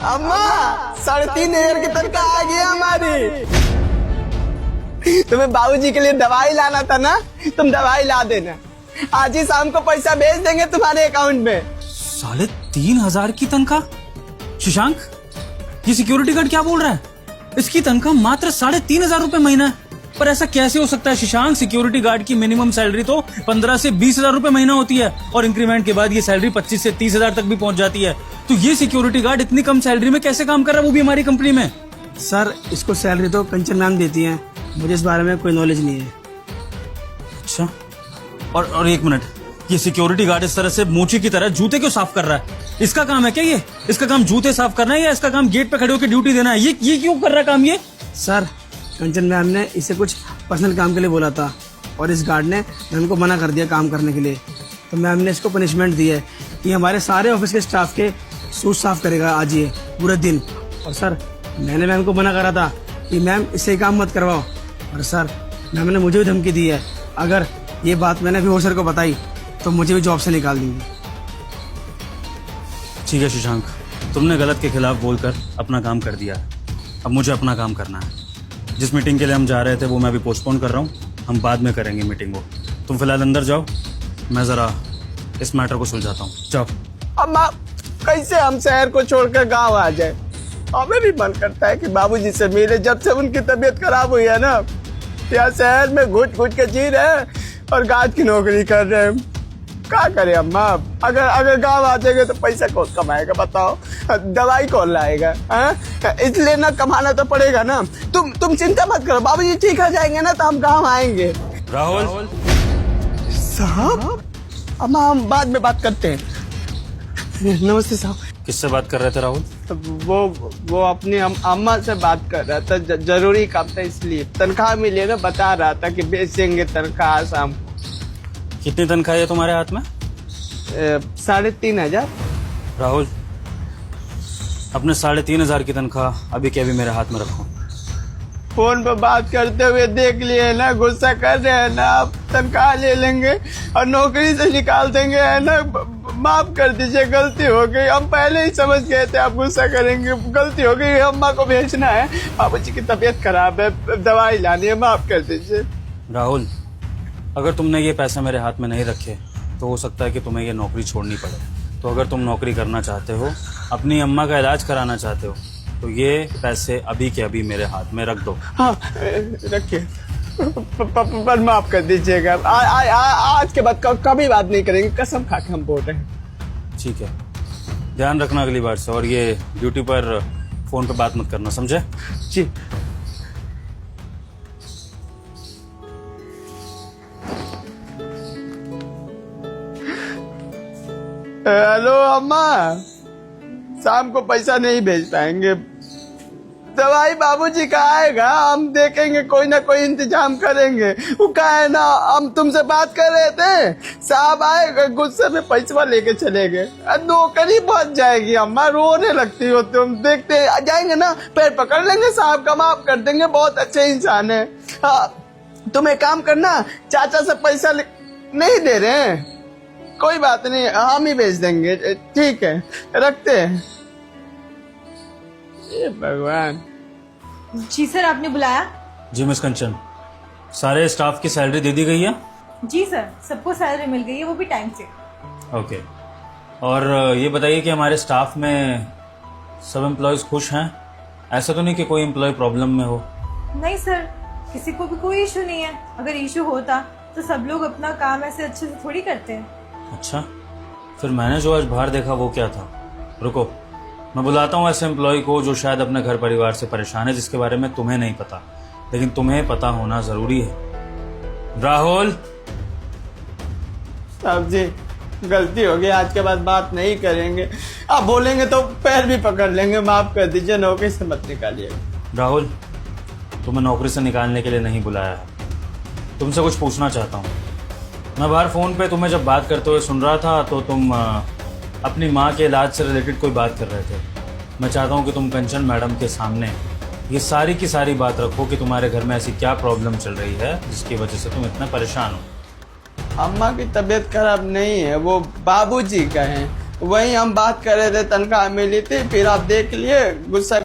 अम्मा 3,500 की तनख्वाह आ गई हमारी। तुम्हें बाबूजी के लिए दवाई लाना था ना, तुम दवाई ला देना। आज ही शाम को पैसा भेज देंगे तुम्हारे अकाउंट में। 3,500 की तनख्वाह? शशांक, ये सिक्योरिटी गार्ड क्या बोल रहा है? इसकी तनख्वाह मात्र 3,500 रुपए महीना है। पर ऐसा कैसे हो सकता है शशांक? सिक्योरिटी गार्ड की मिनिमम सैलरी तो 15 से 20,000 रुपए महीना होती है और इंक्रीमेंट के बाद ये सैलरी 25 से 30,000 तक भी पहुंच जाती है। तो ये सिक्योरिटी गार्ड इतनी कम सैलरी में कैसे काम कर रहा है, वो भी हमारी कंपनी में? सर, इसको सैलरी तो कंचन मैम देती हैं, मुझे इस बारे में कोई नॉलेज नहीं है। अच्छा, और एक मिनट, ये सिक्योरिटी गार्ड इस तरह से मोची की तरह जूते क्यों साफ कर रहा है? इसका काम है क्या ये? इसका काम जूते साफ करना है या इसका काम गेट पे खड़े होकर ड्यूटी देना है? ये क्यों कर रहा है काम ये? सर, कंचन मैम ने इसे कुछ पर्सनल काम के लिए बोला था और इस गार्ड ने मैम को मना कर दिया काम करने के लिए। तो मैम ने इसको पनिशमेंट दी है कि हमारे सारे ऑफिस के स्टाफ के शूज साफ करेगा आज ये पूरे दिन। और सर, मैंने मैम को मना करा था कि मैम इससे काम मत करवाओ, और सर मैम ने मुझे भी धमकी दी है, अगर ये बात मैंने अभी सर को बताई तो मुझे भी जॉब से निकाल देंगे। ठीक है शशांक, तुमने गलत के खिलाफ बोलकर अपना काम कर दिया। अब मुझे अपना काम करना है। जिस मीटिंग के लिए हम जा रहे थे वो मैं अभी पोस्टपोन कर रहा हूँ, हम बाद में करेंगे मीटिंग वो। तुम फिलहाल अंदर जाओ, मैं जरा इस मैटर को सुलझाता हूँ। जाओ। अम्मा, कैसे हम शहर को छोड़कर गांव आ जाए? हमें भी मन करता है कि बाबूजी से मिले। जब से उनकी तबीयत खराब हुई है ना, यहाँ शहर में घुट घुट के जी रहे हैं और गार्ड की नौकरी कर रहे हैं। क्या करें अम्मा? अगर गांव आ जाएंगे तो पैसा कौन कमाएगा बताओ? दवाई कौन लाएगा? इसलिए ना कमाना तो पड़ेगा ना। तुम चिंता मत करो, बाबूजी ठीक हो जाएंगे ना तो हम गांव आएंगे। राहुल साहब, अम्मा हम बाद में बात करते हैं। नमस्ते साहब। किससे बात कर रहे थे राहुल? वो अपनी अम्मा से बात कर रहा था, जरूरी काम था इसलिए। तनख्वाह मिले ना, बता रहा था कि बेचेंगे तनख्वाह शाम को। कितनी तनख्वाह है तुम्हारे हाथ में? 3,500। राहुल, अपने 3,500 की तनख्वाह अभी के अभी मेरे हाथ में रखो। फोन पर बात करते हुए देख लिए ना, गुस्सा कर रहे हैं ना। आप तनख्वाह ले लेंगे और नौकरी से निकाल देंगे, है ना? माफ कर दीजिए, गलती हो गई। हम पहले ही समझ गए थे आप गुस्सा करेंगे। गलती हो गई, अम्मा को भेजना है, बाबूजी की तबीयत खराब है, दवाई लानी है, माफ कर दीजिए। राहुल, अगर तुमने ये पैसे मेरे हाथ में नहीं रखे तो हो सकता है कि तुम्हें ये नौकरी छोड़नी पड़े। तो अगर तुम नौकरी करना चाहते हो, अपनी अम्मा का इलाज कराना चाहते हो, तो ये पैसे अभी के अभी मेरे हाथ में रख दो। हाँ, रखिए। पर माफ कर दीजिएगा। आज के बाद कभी बात नहीं करेंगे, कसम खा के हम बोल रहे हैं। ठीक है, ध्यान रखना अगली बार से। और ये ड्यूटी पर फोन पे बात मत करना, समझे? जी। हेलो अम्मा, शाम को पैसा नहीं भेज पाएंगे। दवाई बाबूजी का आएगा, हम देखेंगे, कोई ना कोई इंतजाम करेंगे। वो क्या है ना, हम तुमसे बात कर रहे थे, साहब आएगा, गुस्से में पैसा लेके चले गए। नौकरी बच जाएगी अम्मा, रोने लगती हो तुम। देखते जाएंगे ना, पैर पकड़ लेंगे साहब का, माफ कर देंगे, बहुत अच्छे इंसान है। तुम एक काम करना, चाचा से पैसा नहीं दे रहे हैं, कोई बात नहीं, हम ही भेज देंगे। ठीक है, रखते हैं। ये भगवान। जी सर, आपने बुलाया? जी मिस कंचन, सारे स्टाफ की सैलरी दे दी गई है? जी सर, सबको सैलरी मिल गई है, वो भी टाइम से। ओके, और ये बताइए कि हमारे स्टाफ में सब एम्प्लॉयज खुश हैं? ऐसा तो नहीं कि कोई एम्प्लॉय प्रॉब्लम में हो? नहीं सर, किसी को भी कोई इशू नहीं है। अगर इशू होता तो सब लोग अपना काम ऐसे अच्छे से थोड़ी करते हैं। अच्छा, फिर मैंने जो आज बाहर देखा वो क्या था? रुको, मैं बुलाता हूँ ऐसे एम्प्लॉय को जो शायद अपने घर परिवार से परेशान है, जिसके बारे में तुम्हें नहीं पता, लेकिन तुम्हें पता होना जरूरी है। राहुल। साहब जी, गलती हो गई, आज के बाद बात नहीं करेंगे। आप बोलेंगे तो पैर भी पकड़ लेंगे, माफ कर दीजिए, नौकरी से मत निकालिए। राहुल, तुम्हें नौकरी से निकालने के लिए नहीं बुलाया है, तुमसे कुछ पूछना चाहता हूँ। मैं बाहर फोन पे तुम्हें जब बात करते हुए सुन रहा था तो तुम अपनी माँ के इलाज से रिलेटेड कोई बात कर रहे थे। मैं चाहता हूँ कि तुम कंचन मैडम के सामने ये सारी की सारी बात रखो कि तुम्हारे घर में ऐसी क्या प्रॉब्लम चल रही है जिसकी वजह से तुम इतना परेशान हो। अम्मा की तबीयत खराब नहीं है, वो बाबूजी का है। वही हम बात कर रहे थे, तनख्वाह मिली थी, फिर आप देख लिए गुस्सा